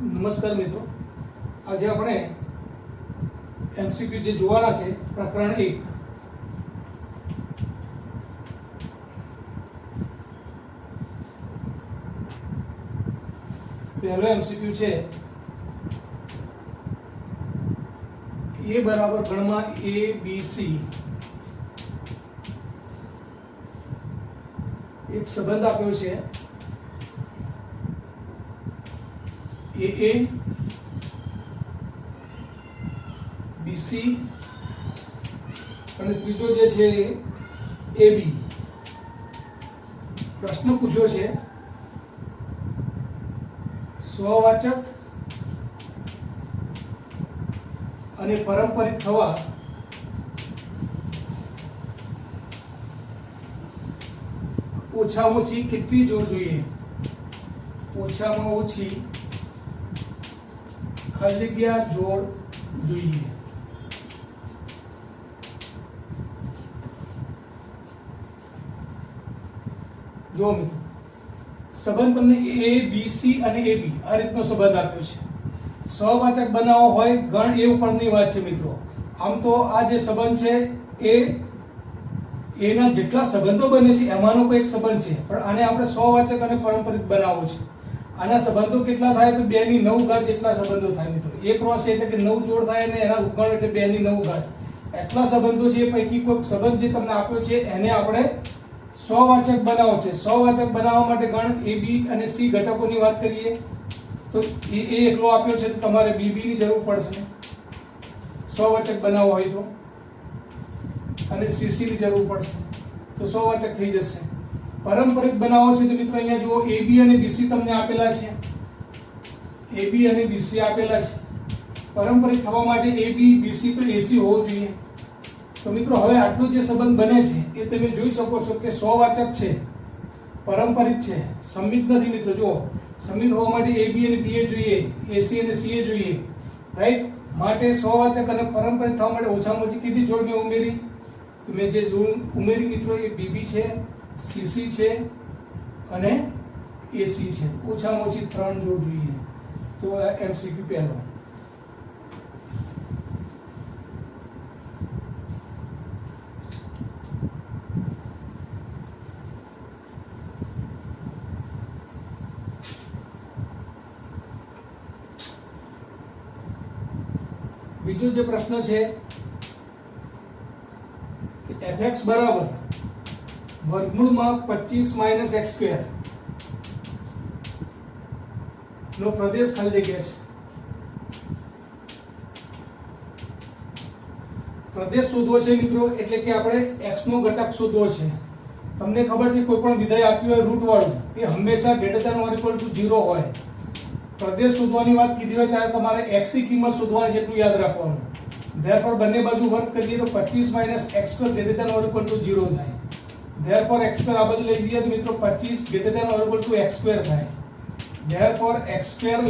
નમસ્કાર મિત્રો, આજે આપણે એમસીક્યુ જે જોવાના છે પ્રકરણ 1 પહેલો એમસીક્યુ છે a બરાબર ગણમાં abc એક સંબંધ આપ્યો છે AA BC અને ત્રીજો જે છે AB પ્રશ્ન પૂછ્યો છે સ્વવાચક અને પારંપરિક થવા ઓછામાં ઓછી કેટલી જોડ જોઈએ? ઓછામાં ઓછી ખાલી જગ્યા જોડ જોઈએ. જો મિત્રો, સંબંધ તમને A B C અને AB આ રીતનો સંબંધ આપ્યો છે. સ્વવાચક બનાવવો હોય ગણ એ ઉપરની વાત છે મિત્રો. આમ તો આ જે સંબંધ છે એ એના જેટલા સંબંધો બને છે એમાંનો કોઈ એક સંબંધ છે, પણ આને આપણે સ્વવાચક અને પારંપરિક બનાવવો છે. આના સંબંધો કેટલા થાય તો 2 ની 9 ઘાત જેટલા સંબંધો થાય મિત્રો. એક ક્રોસ એટલે કે 9 જોડ થાય અને એના ઉપગણ એટલે 2 ની 9 ઘાત એટલા સંબંધો છે. એ પૈકી કોઈ સંબંધ જે તમને આપ્યો છે એને આપણે સ્વવાચક બનાવવો છે. સ્વવાચક બનાવવા માટે ગણ A B અને C ઘટકોની વાત કરીએ તો એ એકલો આપ્યો છે તો તમારે BB ની જરૂર પડશે સ્વવાચક બનાવવો હોય તો, અને CC ની જરૂર પડશે તો સ્વવાચક થઈ જશે. પારંપરિક બનાવવો છે તો મિત્રો અહીંયા જુઓ AB અને BC તમને આપેલા છે. AB અને BC આપેલા છે. પારંપરિક થવા માટે AB BC તો AC હોવો જોઈએ. તો મિત્રો હવે આટલો જે સંબંધ બને છે એ તમે જોઈ શકો છો કે સ્વવાચક છે, પારંપરિક છે, સંમિત નથી મિત્રો. જુઓ, સંમિત હોવા માટે AB અને BA જોઈએ, AC અને CA જોઈએ, રાઈટ? માટે સ્વવાચક અને પારંપરિક થવા માટે ઓછામાં ઓછી કેટલી જોડ મેં ઉમેરી? તો મેં જે જોડ ઉમેરી મિત્રો એ BB છે, CC છે અને AC છે. ઓછામાં ઓછી 3 જોડ જોઈએ. તો MCQ પહેલો. બીજો જે પ્રશ્ન છે fx બરાબર વર્ગમૂળમાં 25 - x² નો પ્રદેશ ખાલી જગ્યા છે. પ્રદેશ શોધવો છે મિત્રો, એટલે કે આપણે x નો ઘટક શોધવો છે. તમને ખબર છે કોઈ પણ વિધેય આપ્યું હોય રૂટ વાળું એ હંમેશા >= 0 હોય. પ્રદેશ શોધવાની વાત કીધી હોય ત્યારે તમારે x ની કિંમત શોધવાની છે એટલું યાદ રાખવાનું. ધેરફોર બંને બાજુ વર્ગ કરીએ તો 25 - x² > 0 થાય. ધેરફોર x² આ બાજુ લઈ જઈએ તો મિત્રો 25 > x² થાય. ધેરફોર x² <=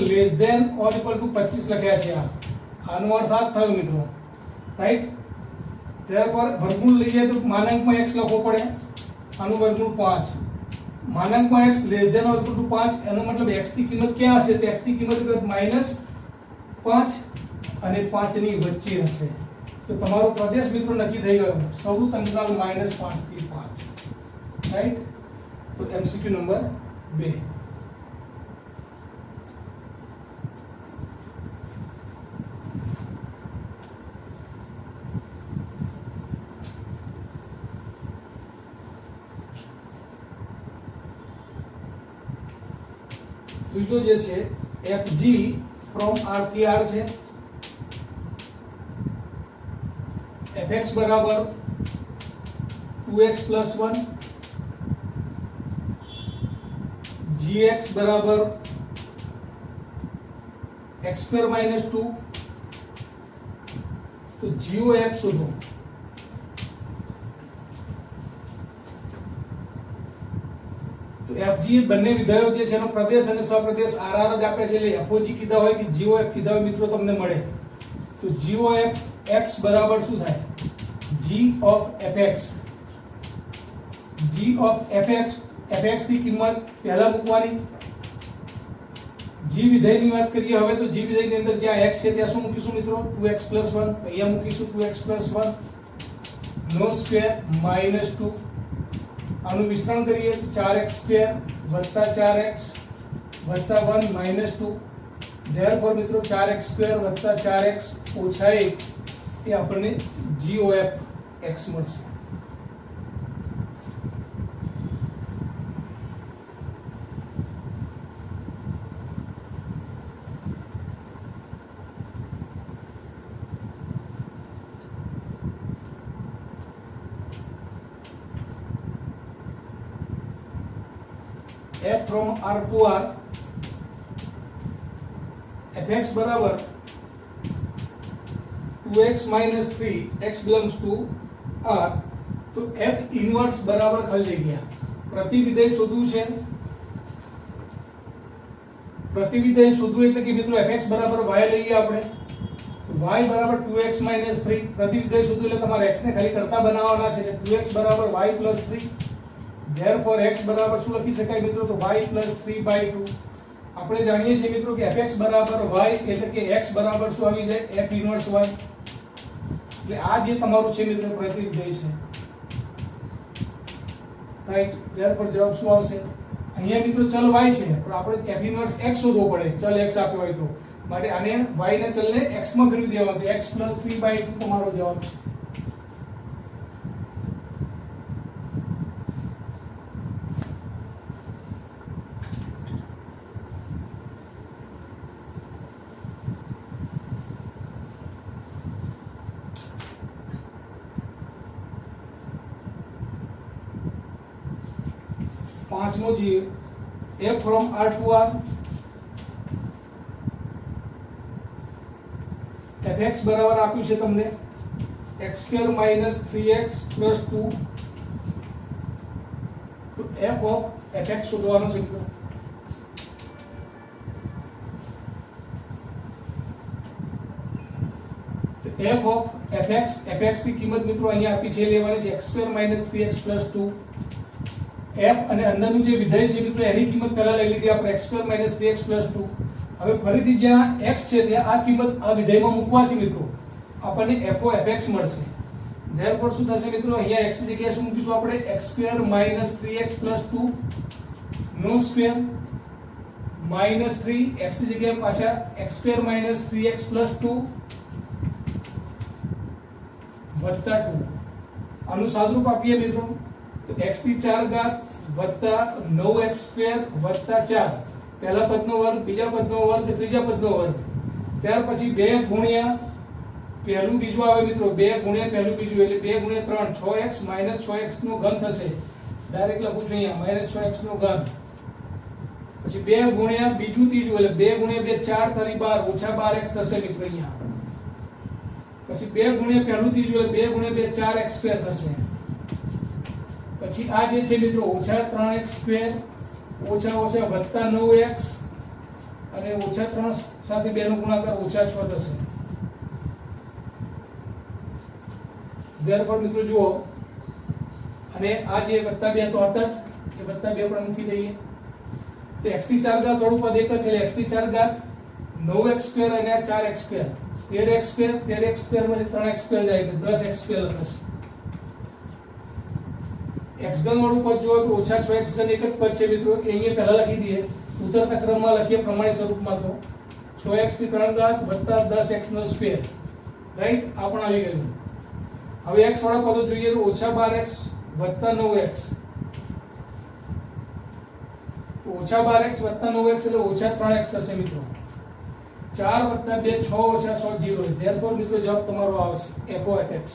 25 લખ્યા છે. આનો અર્થ આ થયો મિત્રો, રાઈટ? ધેરફોર વર્ગમૂળ લઈએ તો માનાંકમાં x લખવો પડે. આનું વર્ગમૂળ 5. માનાંકમાં x <= 5 એનો મતલબ x ની કિંમત ક્યાં હશે? તો x ની કિંમત -5 અને 5 ની વચ્ચે હશે. તો તમારો પ્રદેશ મિત્રો નક્કી થઈ ગયો. સૌનું અંતરાલ -5 થી 5, રાઈટ? તો MCQ નંબર 2. ત્રીજો જે છે FG ફ્રોમ R થી R છે. fx બરાબર 2x + 1, gx બરાબર x² - 2. તો GOF શોધો. તો FG બંને વિધેયો જે છે એનો પ્રદેશ અને સપ્રદેશ RR જ આપે છે, એટલે FOG કીધા હોય કે GOF કીધા હોય મિત્રો તમને મળે. તો GOF x બરાબર શું થાય? g of fx. g of fx ની કિંમત પહેલા મૂકવાની, જી વિધેયની વાત કરીએ હવે, તો જી વિધેયની અંદર જ્યાં x છે ત્યાં શું મૂકીશું મિત્રો? 2x + 1. અહીંયા મૂકીશું 2x + 1 નો સ્ક્વેર -2. આનું વિસ્તરણ કરીએ તો 4x² + 4x + 1 -2. ધેરફોર મિત્રો 4x² + 4x - 1 એ આપણને GOF x મળશે. F from R to R, fx बराबर 2x - 3 x belongs to R. तो f इनवर्स बराबर खाली जग्या प्रतिविधेय शोधવું છે. प्रतिविधेय शोधવું એટલે કે મિત્રો fx બરાબર y લઈએ આપણે, તો y બરાબર 2x - 3. प्रतिविधेय શોધવું એટલે તમારે x ને ખાલી કરતા બનાવવાના છે, એટલે 2x બરાબર y + 3. therefore x બરાબર શું લખી શકાય મિત્રો? તો y + 3/2. આપણે જાણીએ છીએ મિત્રો કે fx બરાબર y એટલે કે x બરાબર શું આવી જાય? f inverse y. એટલે આ જે તમારું છે મિત્રો પ્રતિવિધેય છે, રાઈટ. therefore જવાબ શું આવશે? અહીંયા મિત્રો ચલ y છે પણ આપણે f ઇન્વર્સ x શોધવો પડે, ચલ x આપ્યો હોય તો, માટે આને y ના ચલને x માં ફેરવી દેવાનું, તો x + 3/2 તમારો જવાબ છે. પાંચમો જોઈએ, f from R to R, fx બરાબર આપ્યું છે તમને x² - 3x + 2. તો f of fx શોધવાનો છે મિત્રો. તો f of fx ની કિંમત મિત્રો અહીંયા આપી છે, લેવાની છે x² - 3x + 2. f અને અંદરનું જે વિધેય છે મિત્રો એની કિંમત પહેલા લઈ લીધી આપણે x² - 3x + 2. હવે ફરીથી જ્યાં x છે ત્યાં આ કિંમત આ વિધેયમાં મૂકવાથી મિત્રો આપણને f of fx મળશે. therefore શું થશે મિત્રો? અહીંયા x ની જગ્યાએ શું મૂકીશું આપણે? x² - 3x + 2 નો સ્ક્વેર -3 x ની જગ્યાએ પાછા x² - 3x + 2 + 2. આનું સાદુરૂપ આપીએ મિત્રો તો x ની 4 ઘાત + 9x² + 4, પહેલા પદનો વર્ગ, બીજા પદનો વર્ગ, ત્રીજા પદનો વર્ગ. ત્યાર પછી 2 ગુણ્યા પહેલું બીજું આવે મિત્રો, 2 ગુણ્યા પહેલું બીજું એટલે 2 ગુણ્યા 3 6x - 6x નો ઘન થશે. ડાયરેક્ટ લખું છું અહીંયા -6x નો ઘન. પછી 2 ગુણ્યા બીજું ત્રીજું એટલે 2 ગુણ્યા 2 4 * 12 - 12x થશે મિત્રો અહીંયા. પછી 2 ગુણ્યા પહેલું ત્રીજું એટલે 2 ગુણ્યા 2 4x² થશે. પછી આ જે છે મિત્રો -3x² -+ 9x અને -3 સાથે 2 નો ગુણાકાર -6 થશે. therefore મિત્રો જુઓ, અને આ જે +2 તો હતા જ, એ +2 પણ મૂકી દઈએ. તો x ની 4 ઘાત વાળું પદ એક જ છે, એટલે x ની 4 ઘાત 9x² અને આ 4x², 13x² માંથી 3x² જાય એટલે 10x² લખશે. x ઘન વાળું પદ જો તો -6x ઘન એક જ પદ છે મિત્રો, એ અહીંયા પહેલા લખી દઈએ, ઉતરતા ક્રમમાં લખીએ પ્રમાણિત સ્વરૂપમાં. તો 6x ની 3 ઘાત + 10x નો સ્ક્વેર, રાઈટ. આ પણ આવી ગયું. હવે x વાળા પદો જોઈએ તો -12x + 9x, તો -12x + 9x એટલે -3x થશે મિત્રો. 4 + 2 6 - 6 0. therefore મિત્રો જવાબ તમારો આવશે f of fx,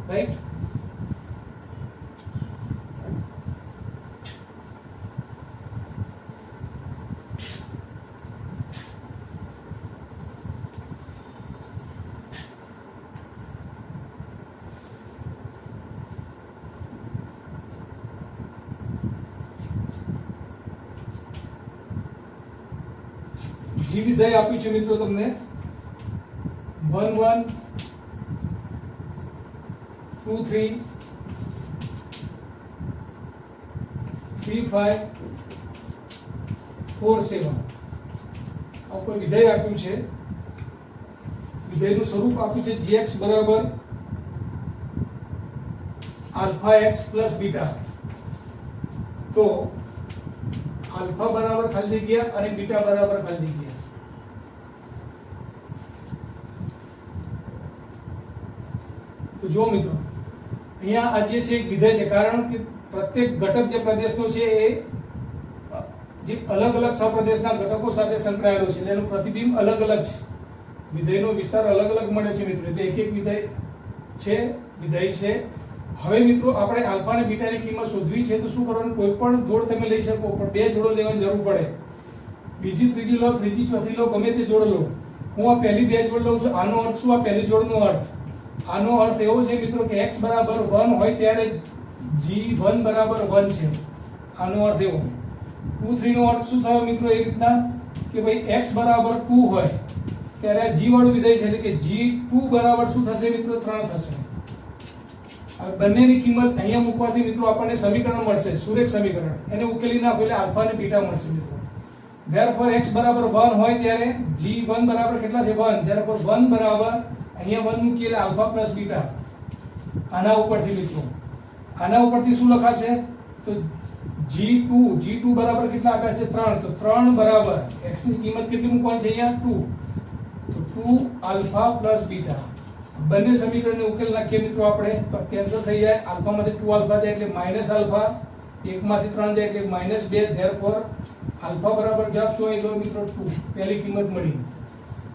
રાઈટ. જી વિધેય આપ્યું છે મિત્રો તમને 1 1 2 3 3 5 4 7. આ કોઈ વિધેય આપ્યું છે, વિધેયનું સ્વરૂપ આપ્યું છે gx બરાબર આલ્ફા x પ્લસ બીટા. તો આલ્ફા બરાબર ખાલી જગ્યા અને બીટા બરાબર ખાલી જગ્યા. તો જો મિત્રો અહીંયા આ જે છે એક વિધેય છે, કારણ કે પ્રત્યેક ઘટક જે પ્રદેશનો છે એ જે અલગ અલગ સપ્રદેશના ઘટકો સાથે સંકળાયેલો છે એટલે એનું પ્રતિબિંબ અલગ અલગ છે, વિધેયનો વિસ્તાર અલગ અલગ મળે છે મિત્રો. એટલે એક એક વિધેય છે. હવે મિત્રો આપણે આલ્ફા અને બીટાની કિંમત શોધવી છે તો શું કરવાનું, કોઈ પણ જોડ તમે લઈ શકો પણ બે જોડો લેવાની જરૂર પડે. બીજી ત્રીજી લો, ત્રીજી ચોથી લો, ગમે તે જોડ લો. હું આ પહેલી બે જોડ લઉં છું. આનો અર્થ શું? આ પહેલી જોડનો અર્થ, આનો અર્થ એવો છે મિત્રો કે x બરાબર 1 હોય ત્યારે g1 બરાબર 1 છે. આનો અર્થ એવો. 2 3 નો અર્થ શું થયો મિત્રો? એ રીતના કે ભાઈ x બરાબર 2 હોય ત્યારે આ g વાળું વિધેય છે એટલે કે g2 બરાબર શું થશે મિત્રો? 3 થશે. આ બંનેની કિંમત અહીંયા મૂકવાથી મિત્રો આપણને સમીકરણ મળશે, સુરેખ સમીકરણ. એને ઉકેલી નાખો એટલે આલ્ફા અને બીટા મળશે મિત્રો. ધેરફોર x બરાબર 1 હોય ત્યારે g1 બરાબર કેટલા છે? 1. ધેરફોર 1 બરાબર અહીંયા 1 મૂકીએ એટલે આલ્ફા પ્લસ બીટા. આના ઉપરથી મિત્રો, આના ઉપરથી શું લખાશે? તો g2 બરાબર કેટલા આપ્યા છે? 3. તો 3 બરાબર x ની કિંમત કેટલી મૂકવાની છે અહીંયા? 2. તો 2 આલ્ફા પ્લસ બીટા. બંને સમીકરણને ઉકેલ નાખીએ મિત્રો આપણે તો કેન્સલ થઈ જાય. આલ્ફા માંથી 2 આલ્ફા જાય એટલે માઈનસ આલ્ફા, 1 માંથી 3 જાય એટલે માઈનસ 2. ધેરફોર આલ્ફા બરાબર જવાબ શું આવ્યો મિત્રો? 2. પહેલી કિંમત મળી.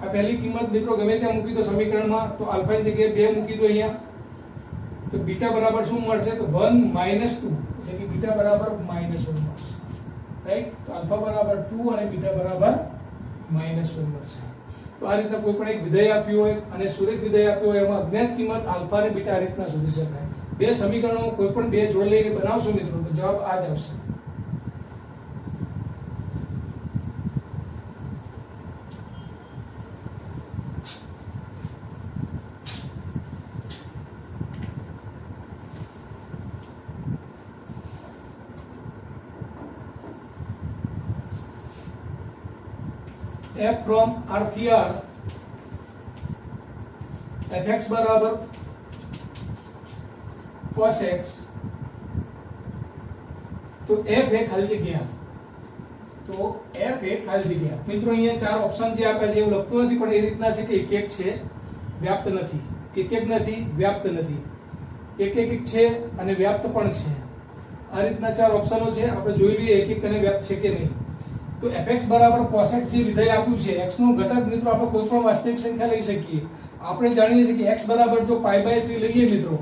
આ પહેલી કિંમત મિત્રો ગમે ત્યાં મૂકી દો સમીકરણમાં તો આલ્ફા ની જગ્યાએ 2 મૂકી દો અહીંયા. તો બીટા બરાબર શું મળશે? તો 1 માઈનસ 2 એટલે કે બીટા બરાબર માઈનસ 1 મળશે. રાઈટ? તો આલ્ફા બરાબર 2 અને બીટા બરાબર માઈનસ 1 મળશે. તો આ રીતના કોઈ પણ એક વિધેય આપ્યું હોય અને સુરેખ વિધેય આપ્યું હોય એમાં અજ્ઞાત કિંમત આલ્ફા અને બીટા આ રીતના શોધી શકાય. બે સમીકરણો કોઈ પણ બે જોડ લઈને બનાવશો મિત્રો તો જવાબ આ જ આવશે. f from R થી R fx બરાબર cos x. તો f એ ખાલી જગ્યા, તો f એ ખાલી જગ્યા. મિત્રો અહીંયા ચાર ઓપ્શન જે આપ્યા છે એવું લખતું નથી પણ એ રીતના છે કે એક એક છે, વ્યાપ્ત નથી. એક એક નથી, વ્યાપ્ત નથી. એક એક છે અને વ્યાપ્ત પણ છે. આ રીતના ચાર ઓપ્શનો છે. આપણે જોઈ લઈએ એક એક અને વ્યાપ્ત છે કે નહીં. તો fx બરાબર cos x જે વિધેય આપ્યું છે, x નો ઘટક મિત્રો આપણે કોઈ પણ વાસ્તવિક સંખ્યા લઈ શકીએ. આપણે જાણીએ છીએ કે x બરાબર જો π/3 લઈએ મિત્રો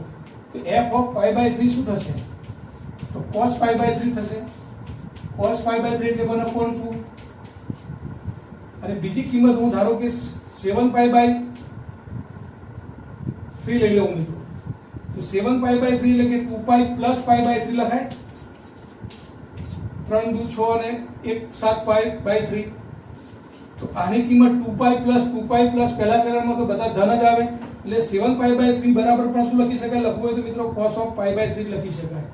તો f ઓફ π/3 શું થશે? તો cos π/3 થશે. cos π/3 એટલે 1/2. અને બીજી કિંમત હું ધારો કે 7π/3 લઈ લઉં મિત્રો. તો 7π/3 એટલે કે 2π પ્લસ π/3 લખાય. 3 દુ 6 અને 1 7π/3. તો આની કિંમત 2π પ્લસ પહેલા ચરણમાં તો બધા ધન જ આવે એટલે 7π/3 બરાબર પણ શું લખી શકાય? લખવું હોય તો મિત્રો cos ઓફ π/3 લખી શકાય.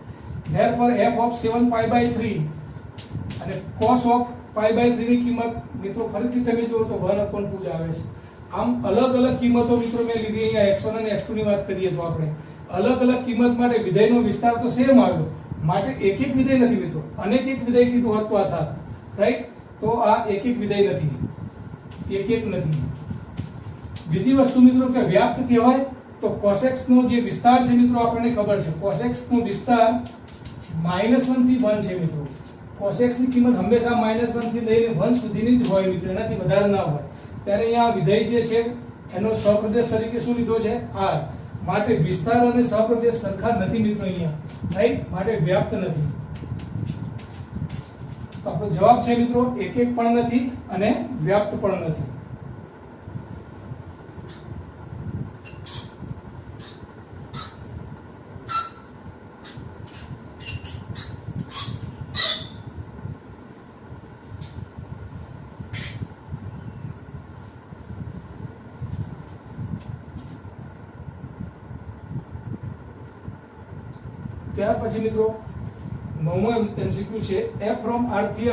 ધેરફોર f ઓફ 7π/3 અને cos ઓફ π/3 ની કિંમત મિત્રો ફરીથી તમે જુઓ તો 1/2 જ આવે છે. આમ અલગ અલગ કિંમતો મિત્રો મેં લીધી. અહીંયા x1 અને x2 ની વાત કરીએ તો આપણે અલગ અલગ કિંમત માટે વિધેયનો વિસ્તાર તો સેમ આવ્યો. માટે એક એક વિધેય નથી મિત્રો, અનેક એક વિધેય કીધું હોત તો આ થાત. રાઈટ? તો આ એક એક વિધેય નથી, એક એક નથી. બીજી વસ્તુ મિત્રો કે વ્યાપ્ત કહેવાય તો cos x નો જે વિસ્તાર છે મિત્રો આપણને ખબર છે. cos x નો વિસ્તાર -1 થી 1 છે મિત્રો. cos x ની કિંમત હંમેશા -1 થી લઈને 1 સુધીની જ હોય મિત્રો, એનાથી વધારે ના હોય. ત્યારે અહીંયા વિધેય જે છે એનો સહપ્રદેશ તરીકે શું લીધો છે? r. માટે વિસ્તાર અને સહપ્રદેશ સરખા નથી મિત્રો અહીંયા. રાઈટ? માટે વ્યાપ્ત નથી. તો આપણો જવાબ છે મિત્રો એક એક પણ નથી અને વ્યાપ્ત પણ નથી. ત્યાર પછી મિત્રો 9મો MCQ છે f from R થી R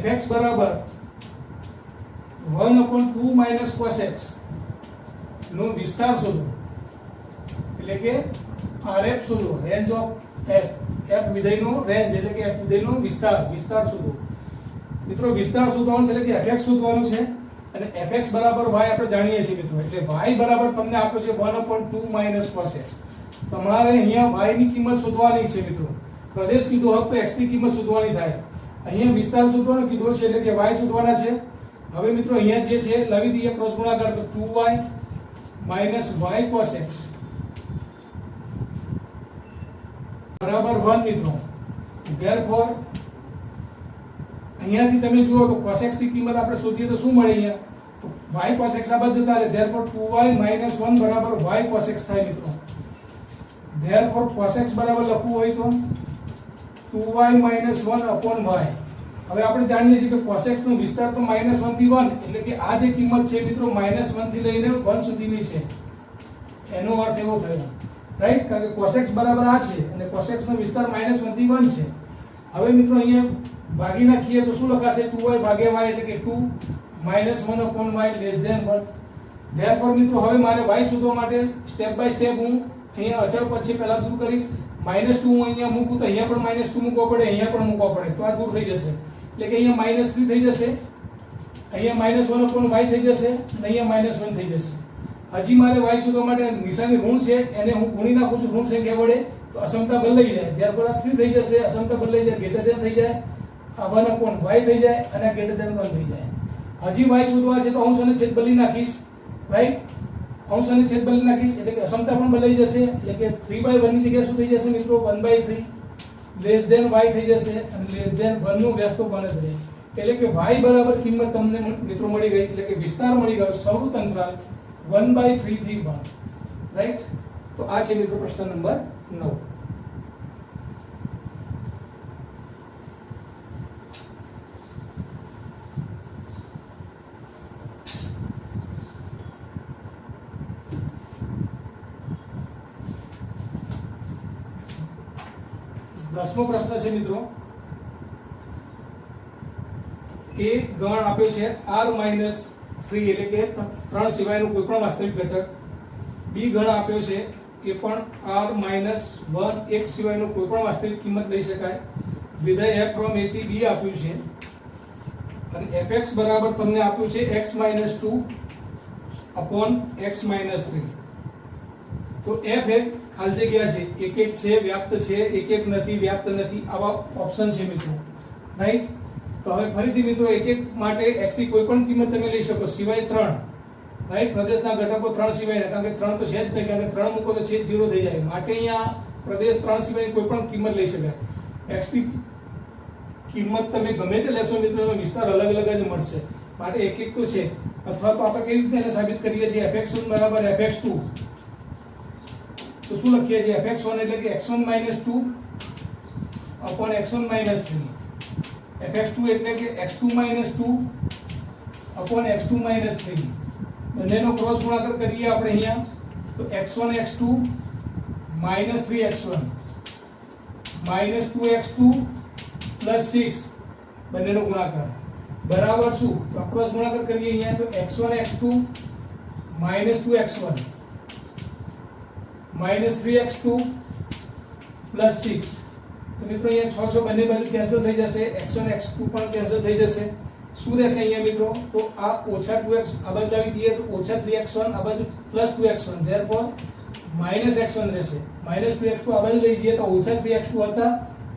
fx બરાબર 1/2 માઇનસ cos x નો વિસ્તાર શોધો, એટલે કે rf શોધો, રેન્જ ઓફ f વિધેયનો રેન્જ એટલે કે f વિધેયનો વિસ્તાર શોધો મિત્રો. વિસ્તાર શોધવાનો છે એટલે કે fx શોધવાનું છે અને fx બરાબર y આપણે જાણીએ છીએ મિત્રો, એટલે y બરાબર તમને આપ્યો છે 1/2 માઇનસ cos x. તમારે અહીંયા y ની કિંમત શોધવાની છે મિત્રો. પ્રદેશ કીધો હોત તો x ની કિંમત શોધવાની થાય, અહીંયા વિસ્તાર શોધવાનો કીધો છે એટલે કે y શોધવાના છે. હવે મિત્રો અહીંયા જે છે લાવી દઈએ ક્રોસ ગુણાકાર, તો 2y minus y cos x બરાબર 1 મિત્રો. ધેરફોર અહીંયાથી તમે જુઓ તો cos x ની કિંમત આપણે શોધીએ તો શું મળે અહીંયા, તો y cos x આ બાજુ જતા રહે. ધેરફોર 2y માઇનસ 1 બરાબર y cos x થાય મિત્રો. ધેરફોર cos x બરાબર લખવું હોય તો 2y માઇનસ 1 અપોન y. હવે આપણે જાણીએ છીએ કે cos x નો વિસ્તાર તો -1 થી 1, એટલે કે આ જે કિંમત છે મિત્રો -1 થી લઈને 1 સુધીની છે. એનો અર્થ એવો થયો, રાઈટ, કારણ કે cos x બરાબર આ છે અને cos x નો વિસ્તાર -1 થી 1 છે. હવે મિત્રો અહીંયા ભાગી નાખીએ તો શું લખાશે, 2y ભાગ્યા y એટલે કે 2 -1 upon y less than 1. Therefore મિત્રો હવે મારે y શોધવા માટે સ્ટેપ બાય સ્ટેપ હું અહીંયા અચળ પદ છે પહેલા દૂર કરીશ. -2 હું અહીંયા મૂકું તો અહીંયા પણ -2 મૂકવો પડે, અહીંયા પણ મૂકવો પડે, તો આ દૂર થઈ જશે, એટલે કે અહીંયા -3 થઈ જશે, અહીંયા -1 અપોન y થઈ જશે અને અહીંયા -1 થઈ જશે. હજી મારે y શોધવા માટે નિશાની ઋણ છે એને હું ગુણી નાખું છું ઋણ સંખ્યા વડે, તો અસમતા બદલાઈ જાય. ત્યારબાદ આ 3 થઈ જશે, અસમતા બદલાઈ જાય, ગ્રેટર ધેન થઈ જાય, આ 1 અપોન y થઈ જાય અને ગ્રેટર ધેન 1 થઈ જાય. હજી y શોધવા છે તો અંશ અને છેદ બદલી નાખીશ, રાઈટ, અંશ અને છેદ બદલી નાખીશ એટલે કે અસમતા પણ બદલાઈ જશે, એટલે કે 3/1 ની જગ્યાએ શું થઈ જશે મિત્રો 1/3 લેસ ધેન y થઈ જશે અને લેસ ધેન 1 નું વ્યસ્ત બને છે. એટલે કે y બરાબર કિંમત તમને મિત્રો મળી ગઈ, એટલે કે વિસ્તાર મળી ગયો સૌર અંતરાલ 1/3 થી 1, રાઈટ. તો આ છે મિત્રો પ્રશ્ન નંબર 9. દસમો પ્રશ્ન છે મિત્રો, એ ગણ આપ્યો છે r-3 એટલે કે 3 સિવાયનો કોઈ પણ વાસ્તવિક ઘટક. બી ગણ આપ્યો છે એ પણ r-1 1 સિવાયનો કોઈ પણ વાસ્તવિક કિંમત લઈ શકાય. વિધેય f ફ્રોમ a થી b આપ્યું છે અને fx બરાબર તમને આપ્યું છે x - 2 અપોન x - 3. તો f એક ખાલી જગ્યા છે, એક એક છે વ્યાપ્ત છે, એક એક નથી વ્યાપ્ત નથી, આવા ઓપ્શન છે મિત્રો, રાઈટ. તો હવે ફરીથી મિત્રો એક એક માટે x ની કોઈ પણ કિંમત તમે લઈ શકો સિવાય 3, રાઈટ. પ્રદેશના ઘટકો 3 સિવાય, કારણ કે 3 તો છે જ નહીં, કારણ કે 3 મૂકો તો છેદ 0 થઈ જાય, માટે અહીંયા પ્રદેશ 3 સિવાય કોઈ પણ કિંમત લઈ શકાય. x ની કિંમત તમે ગમે તે લેશો મિત્રો એનો વિસ્તાર અલગ અલગ જ મળશે, માટે એક એક તો છે. અથવા તો આપણે કેવી રીતે એને સાબિત કરીએ છીએ, fx1 બરાબર fx2, તો શું લખીએ છીએ fx1 એટલે કે x1 - 2 અપોન x1 - 3, fx2 એટલે કે x2 - 2 અપોન x2 - 3. બંનેનો ક્રોસ ગુણાકાર કરીએ આપણે અહીંયા, તો x1 x2 - 3x1 - 2x2 + 6 બંનેનો ગુણાકાર બરાબર શું, તો ક્રોસ ગુણાકાર કરીએ અહીંયા, તો x1 x2 - 2x1 -3x2 + 6. તો મિત્રો અહીંયા 6 બંને બાજુ કેન્સલ થઈ જશે, x1 x2 પણ કેન્સલ થઈ જશે. શું રહેશે અહીંયા મિત્રો, તો આ -2x આ બાજુ લાવી દઈએ તો -3x1 આ બાજુ +2x1, ધેરફોર -x1 રહેશે. -2x2 આ બાજુ લઈ જઈએ તો -3x2 હતા,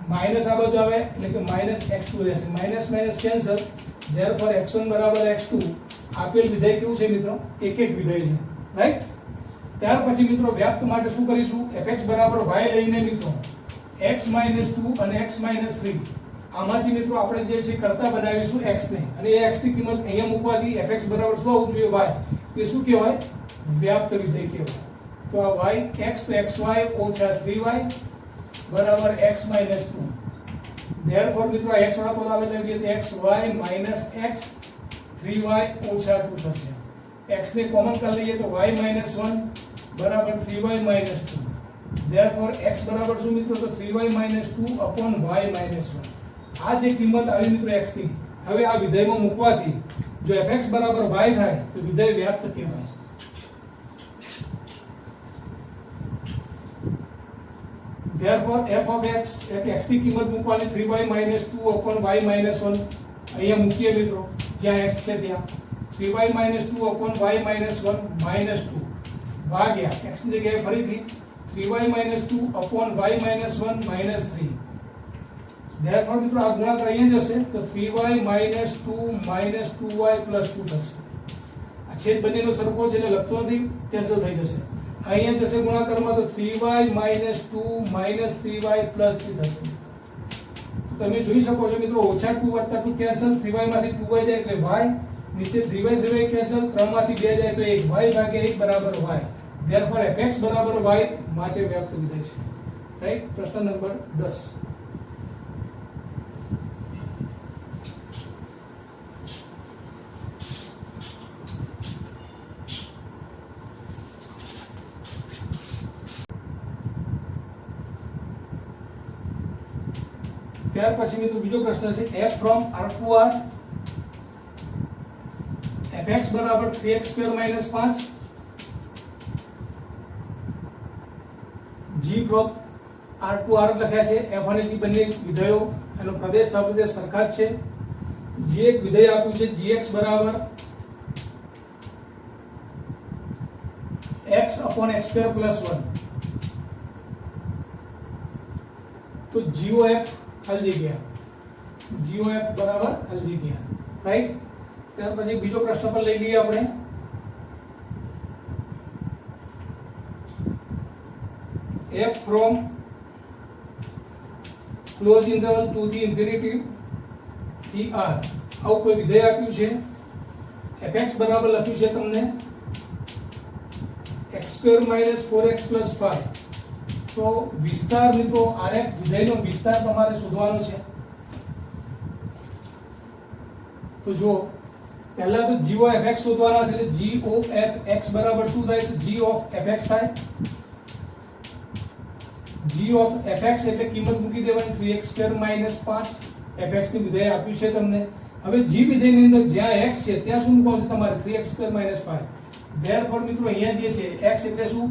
માઈનસ આ બાજુ આવે એટલે કે -x2 રહેશે. Minus minus cancel, therefore x1 બરાબર x2. આપેલ વિધેય કેવું છે મિત્રો, એક એક વિધેય છે, રાઈટ. ત્યાર પછી મિત્રો વ્યાપ્ત માટે શું કરીશું, fx બરાબર y લઈને મિત્રો x - 2 અને x - 3 આમાંથી મિત્રો આપણે જે છે કરતા બનાવીશું x ને, અને એ x ની કિંમત અહીંયા મૂકવાથી fx બરાબર શું આવવું જોઈએ y, એ શું કહેવાય વ્યાપ્ત વિધેય કહેવાય. તો આ y x તો xy - 3y બરાબર x - 2. ધેરફોર મિત્રો x વાળા પદ આવે એટલે xy - x 3y - 2 થશે. x ને કોમન કરી લઈએ તો y - 1 બરાબર 3y - 2. ધેરફોર x બરાબર શું મિત્રો, તો 3y - 2 અપોન y - 1. આ જે કિંમત આવી મિત્રો x ની, હવે આ વિધેયમાં મૂકવાથી જો fx બરાબર y થાય તો વિધેય વ્યાપ્ત કહેવાય. therefore f of x ની કિંમત મૂકવાની 3y - 2 upon y - 1 અહીંયા મૂકીએ મિત્રો જ્યાં x છે ત્યાં 3y - 2 upon y - 1 -2 ભાગ્યા x ની જગ્યાએ ફરીથી 3y - 2 upon y - 1 -3. therefore મિત્રો આ ગુણાકાર અહીંયા જશે તો 3y - 2 -2y + 2 થશે. આ છેદ બંનેનો સરખો છે એટલે લખતો નથી, કેન્સલ થઈ જશે. અહીંયા જશે ગુણાકારમાં તો 3y - 2 -3y + 3 થશે. તો તમે જોઈ શકો છો મિત્રો ઓછા 2 વત્તા 2 કેન્સલ, 3y માંથી 2y જાય એટલે y, નીચે 3y 3y કેન્સલ, 3 માંથી 2 જાય તો 1 y ભાગ્યા 1 બરાબર y. therefore fx બરાબર y માટે વ્યાપ્ત વિધેય છે. રાઈટ. પ્રશ્ન નંબર 10. ત્યાર પછી મિત્રો બીજો પ્રશ્ન છે f from r to r fx બરાબર 3x² - 5 g from r to r લખ્યા છે. f અને g બંને વિધેયો એનો પ્રદેશ સપ્રદેશ સરખા જ છે. g એક વિધેય આપ્યું છે gx બરાબર x upon x² + 1 તો gof ખાલી જગ્યા gof બરાબર ખાલી જગ્યા. રાઈટ. ત્યાર પછી બીજો પ્રશ્ન પર લઈ લઈએ આપણે. f from ક્લોઝ ઇન્ટરવલ 2 થી ઇન્ફિનિટી થી r આવું કોઈ વિધેય આપ્યું છે. fx બરાબર લખ્યું છે તમને x² - 4x + 5. તો વિસ્તાર મિત્રો rf વિધેયનો વિસ્તાર તમારે શોધવાનો છે. તો જો પહેલા તો g of fx શોધવાના છે. એટલે g of fx બરાબર શું થાય તો g of fx થાય. g of fx એટલે કિંમત મૂકી દેવાની 3x² - 5. fx ની વિધેય આપ્યું છે તમને. હવે g વિધેયની અંદર જ્યાં x છે ત્યાં શું મૂકવાનું છે તમારે 3x² - 5. therefore મિત્રો અહીંયા જે છે x એટલે શું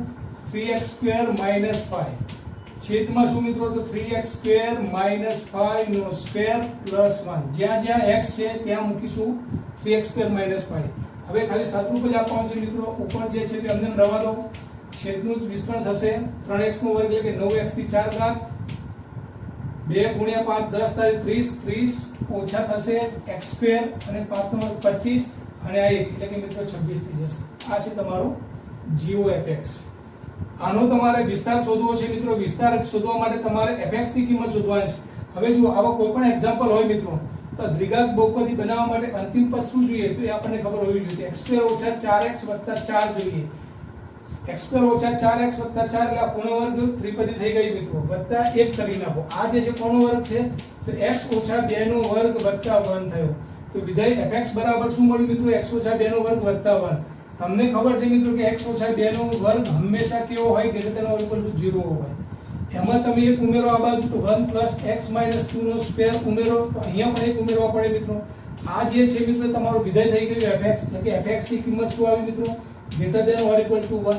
3x² - 5 છેદમાં શું મિત્રો તો 3x² - 5 નો સ્ક્વેર પ્લસ 1. જ્યાં જ્યાં x છે ત્યાં મૂકીશું 3x² - 5. હવે ખાલી સાદુરૂપ જ આપવાનું છે મિત્રો. ઉપર જે છે તે અંદર રવા દો. છેદનું વિસ્તરણ થશે 3x નો વર્ગ એટલે કે 9x થી 4 ઘાત 2 × 5 10 તારીખ 30 ઓછા થશે x² અને 5 નો વર્ગ 25 અને આ 1 એટલે કે મિત્રો 26 થઈ જશે. આ છે તમારું GOFX. આનો તમારે વિસ્તાર શોધવો છે મિત્રો. વિસ્તાર શોધવા માટે તમારે fx ની કિંમત શોધવાની છે. હવે જો આવા કોઈ પણ એક્ઝામ્પલ હોય મિત્રો તો દ્વિઘાત બહુપદી બનાવવા માટે અંતિમ પદ શું જોઈએ તો એ આપણને ખબર હોવી જોઈએ. x² - 4x + 4 જોઈએ. x² - 4x + 4 એટલે આ પૂર્ણ વર્ગ ત્રિપદી થઈ ગઈ મિત્રો. વત્તા 1 કરી નાખો. આ જે છે કોનો વર્ગ છે તો x - 2 નો વર્ગ વત્તા 1 થયો. તો વિધેય fx બરાબર શું મળ્યું મિત્રો x - 2 નો વર્ગ વત્તા 1. તમને ખબર છે મિત્રો કે x - 2 નો વર્ગ હંમેશા કેવો હોય > 0 હોય. એમાં તમે એક ઉમેરો આ બાજુ તો 1 + x - 2 નો સ્ક્વેર ઉમેરો તો અહીંયા પણ એક ઉમેરવા પડે મિત્રો. આ જે છે મિત્રો તમારું વિધેય થઈ ગયું fx એટલે કે fx ની કિંમત શું આવી મિત્રો > 1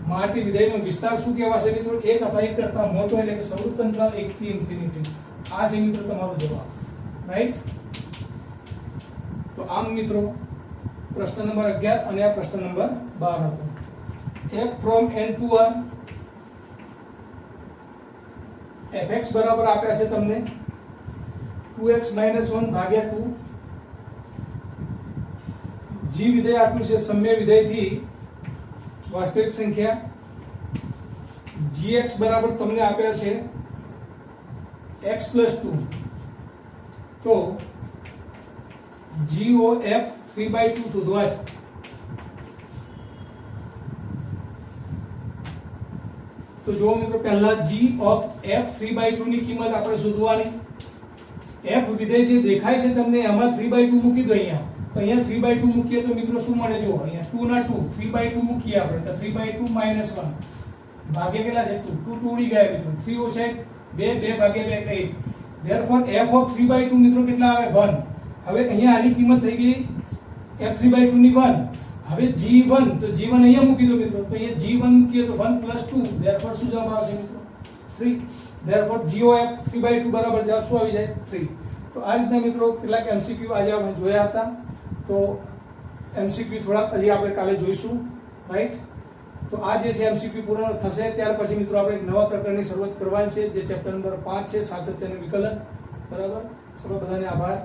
માટે વિધેયનો વિસ્તાર શું કહેવાશે મિત્રો 1 અથવા 1 કરતા મોટો એટલે કે સંવૃત્ત અંતરાલ 1 થી ઇન્ફિનિટી. આ છે મિત્રો તમારો જવાબ. રાઈટ. તો આમ મિત્રો પ્રશ્ન નંબર 11 અને આ પ્રશ્ન નંબર 12 હતો. f from n to r fx બરાબર આપ્યા છે તમને 2x - 1 ભાગ્યા 2. g વિધેય આપ્યું છે સમય વિધેયથી વાસ્તવિક સંખ્યા. gx બરાબર તમને આપ્યા છે x + 2. તો gof 3/2 શોધવા છે. તો જો મિત્રો પહેલા g of f 3/2 ની કિંમત આપણે શોધવાની. f વિધેય જે દેખાય છે તમને એમાં 3/2 મૂકી દો. અહીંયા તો અહીંયા 3/2 મૂકીએ તો મિત્રો શું મળે જો અહીંયા 2 ના 2 3/2 મૂકીએ આપણે તો 3/2 - 1 ભાગ્યા કેટલા છે 2 2 ઉડી ગયા મિત્રો. 3 ઓછા 2 2 ભાગ્યા 2 એટલે 8. therefore f of 3/2 મિત્રો કેટલા આવે 1. હવે અહીંયા આની કિંમત થઈ ગઈ f3/2 ની 1. હવે g1 તો g1 અહીંયા મૂકી દો મિત્રો. તો અહીંયા g1 મૂકીએ તો 1 + 2 therefore શું જવાબ આવશે મિત્રો 3. therefore g of f3/2 બરાબર જવાબ શું આવી જાય 3. તો આ રીતના મિત્રો કેટલાક MCQ આજે આપણે જોયા હતા. તો MCQ થોડાક હજી આપણે કાલે જોઈશું, રાઈટ. તો આ જે છે MCQ પૂર્ણ થશે ત્યાર પછી મિત્રો આપણે એક નવા પ્રકરણની શરૂઆત કરવાની છે જે ચેપ્ટર નંબર 5 છે, સાતત્ય અને વિકલન. બરાબર. સર્વ બધાને આભાર.